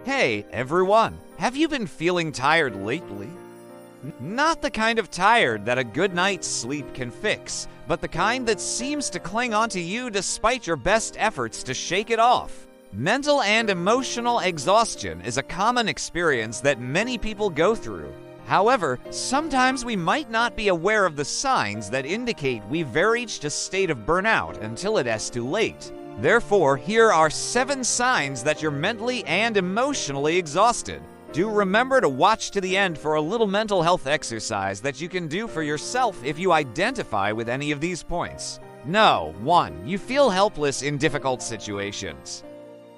Hey, everyone, have you been feeling tired lately? Not the kind of tired that a good night's sleep can fix, but the kind that seems to cling onto you despite your best efforts to shake it off. Mental and emotional exhaustion is a common experience that many people go through. However, sometimes we might not be aware of the signs that indicate we've reached a state of burnout until it is too late. Therefore, here are 7 signs that you're mentally and emotionally exhausted. Do remember to watch to the end for a little mental health exercise that you can do for yourself if you identify with any of these points. No. 1. You feel helpless in difficult situations.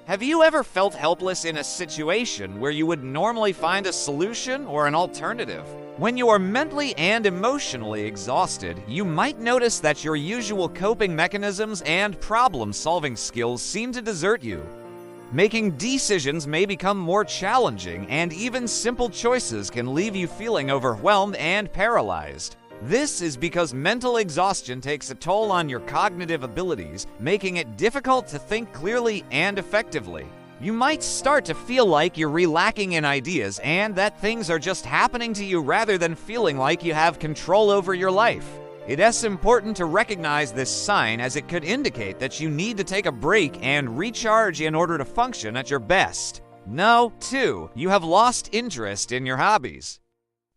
Have you ever felt helpless in a situation where you would normally find a solution or an alternative? When you are mentally and emotionally exhausted, you might notice that your usual coping mechanisms and problem-solving skills seem to desert you. Making decisions may become more challenging, and even simple choices can leave you feeling overwhelmed and paralyzed. This is because mental exhaustion takes a toll on your cognitive abilities, making it difficult to think clearly and effectively. You might start to feel like you're lacking in ideas and that things are just happening to you rather than feeling like you have control over your life. It is important to recognize this sign, as it could indicate that you need to take a break and recharge in order to function at your best. No. 2. You have lost interest in your hobbies.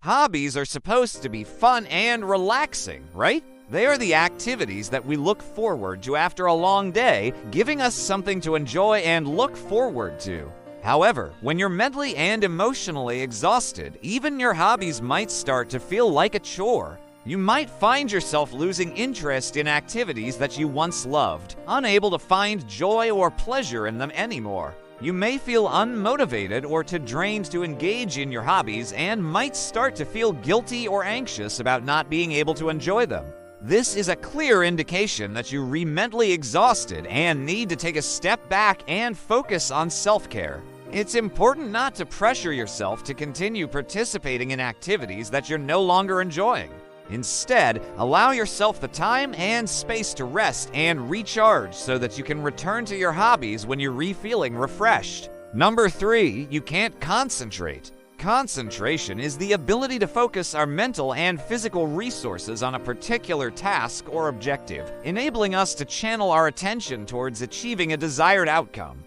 Hobbies are supposed to be fun and relaxing, right? They are the activities that we look forward to after a long day, giving us something to enjoy and look forward to. However, when you're mentally and emotionally exhausted, even your hobbies might start to feel like a chore. You might find yourself losing interest in activities that you once loved, unable to find joy or pleasure in them anymore. You may feel unmotivated or too drained to engage in your hobbies and might start to feel guilty or anxious about not being able to enjoy them. This is a clear indication that you're mentally exhausted and need to take a step back and focus on self-care. It's important not to pressure yourself to continue participating in activities that you're no longer enjoying. Instead, allow yourself the time and space to rest and recharge so that you can return to your hobbies when you're feeling refreshed. Number 3, you can't concentrate. Concentration is the ability to focus our mental and physical resources on a particular task or objective, enabling us to channel our attention towards achieving a desired outcome.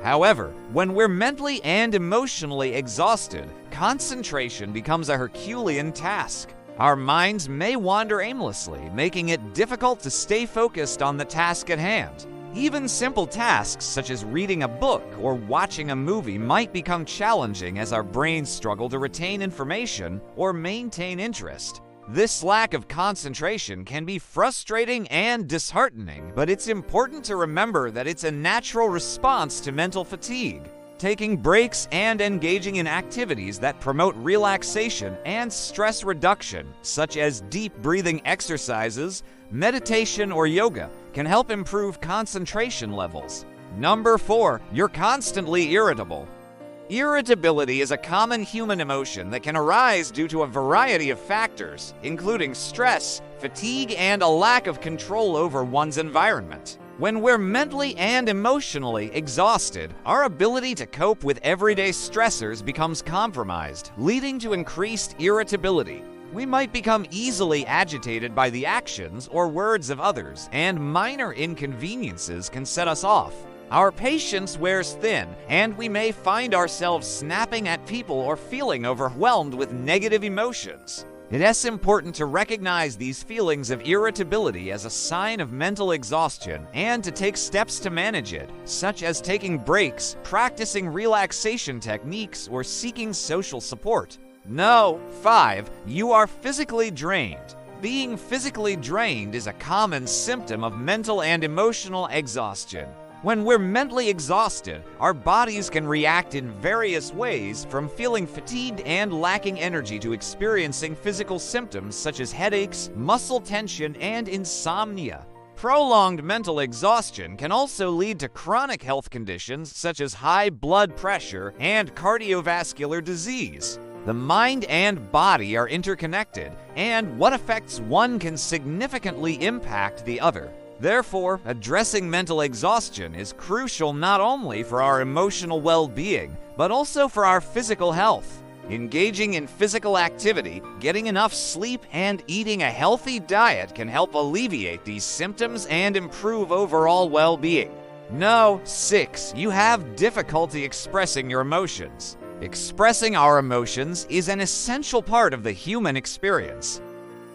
However, when we're mentally and emotionally exhausted, concentration becomes a Herculean task. Our minds may wander aimlessly, making it difficult to stay focused on the task at hand. Even simple tasks such as reading a book or watching a movie might become challenging as our brains struggle to retain information or maintain interest. This lack of concentration can be frustrating and disheartening, but it's important to remember that it's a natural response to mental fatigue. Taking breaks and engaging in activities that promote relaxation and stress reduction, such as deep breathing exercises, meditation, or yoga, can help improve concentration levels. Number 4, you're constantly irritable. Irritability is a common human emotion that can arise due to a variety of factors, including stress, fatigue, and a lack of control over one's environment. When we're mentally and emotionally exhausted, our ability to cope with everyday stressors becomes compromised, leading to increased irritability. We might become easily agitated by the actions or words of others, and minor inconveniences can set us off. Our patience wears thin, and we may find ourselves snapping at people or feeling overwhelmed with negative emotions. It is important to recognize these feelings of irritability as a sign of mental exhaustion and to take steps to manage it, such as taking breaks, practicing relaxation techniques, or seeking social support. No. 5. You are physically drained. Being physically drained is a common symptom of mental and emotional exhaustion. When we're mentally exhausted, our bodies can react in various ways, from feeling fatigued and lacking energy to experiencing physical symptoms such as headaches, muscle tension, and insomnia. Prolonged mental exhaustion can also lead to chronic health conditions such as high blood pressure and cardiovascular disease. The mind and body are interconnected, and what affects one can significantly impact the other. Therefore, addressing mental exhaustion is crucial not only for our emotional well-being, but also for our physical health. Engaging in physical activity, getting enough sleep, and eating a healthy diet can help alleviate these symptoms and improve overall well-being. No, 6. You have difficulty expressing your emotions. Expressing our emotions is an essential part of the human experience.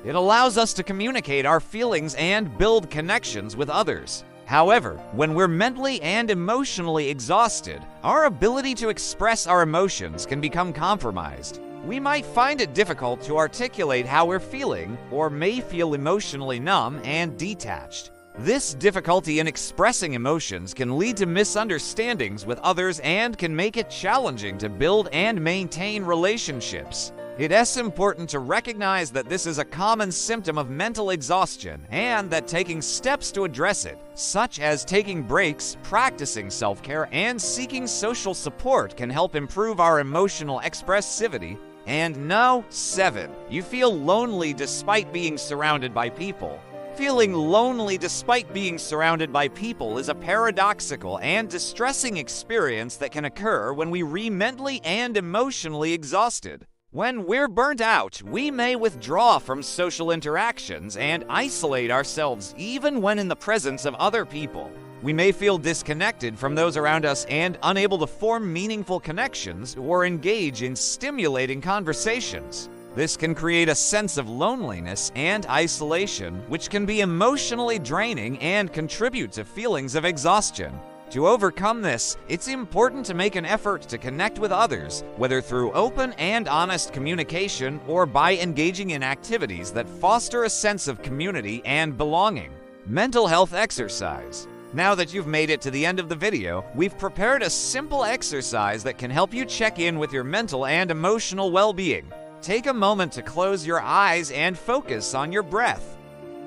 It allows us to communicate our feelings and build connections with others. However, when we're mentally and emotionally exhausted, our ability to express our emotions can become compromised. We might find it difficult to articulate how we're feeling, or may feel emotionally numb and detached. This difficulty in expressing emotions can lead to misunderstandings with others and can make it challenging to build and maintain relationships. It is important to recognize that this is a common symptom of mental exhaustion and that taking steps to address it, such as taking breaks, practicing self-care, and seeking social support can help improve our emotional expressivity. And no, 7. You feel lonely despite being surrounded by people. Feeling lonely despite being surrounded by people is a paradoxical and distressing experience that can occur when we are mentally and emotionally exhausted. When we're burnt out, we may withdraw from social interactions and isolate ourselves even when in the presence of other people. We may feel disconnected from those around us and unable to form meaningful connections or engage in stimulating conversations. This can create a sense of loneliness and isolation, which can be emotionally draining and contribute to feelings of exhaustion. To overcome this, it's important to make an effort to connect with others, whether through open and honest communication or by engaging in activities that foster a sense of community and belonging. Mental health exercise. Now that you've made it to the end of the video, we've prepared a simple exercise that can help you check in with your mental and emotional well-being. Take a moment to close your eyes and focus on your breath.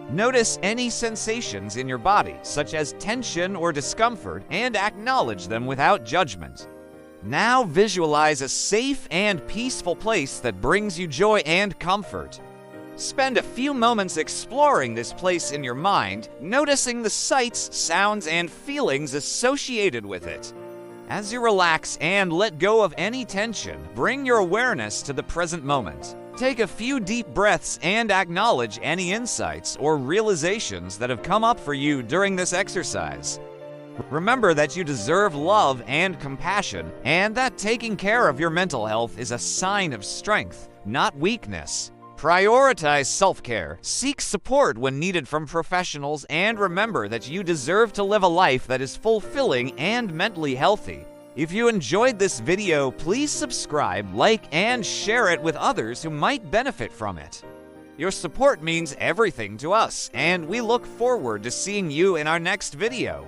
Notice any sensations in your body, such as tension or discomfort, and acknowledge them without judgment. Now visualize a safe and peaceful place that brings you joy and comfort. Spend a few moments exploring this place in your mind, noticing the sights, sounds, and feelings associated with it. As you relax and let go of any tension, bring your awareness to the present moment. Take a few deep breaths and acknowledge any insights or realizations that have come up for you during this exercise. Remember that you deserve love and compassion, and that taking care of your mental health is a sign of strength, not weakness. Prioritize self-care, seek support when needed from professionals, and remember that you deserve to live a life that is fulfilling and mentally healthy. If you enjoyed this video, please subscribe, like, and share it with others who might benefit from it. Your support means everything to us, and we look forward to seeing you in our next video.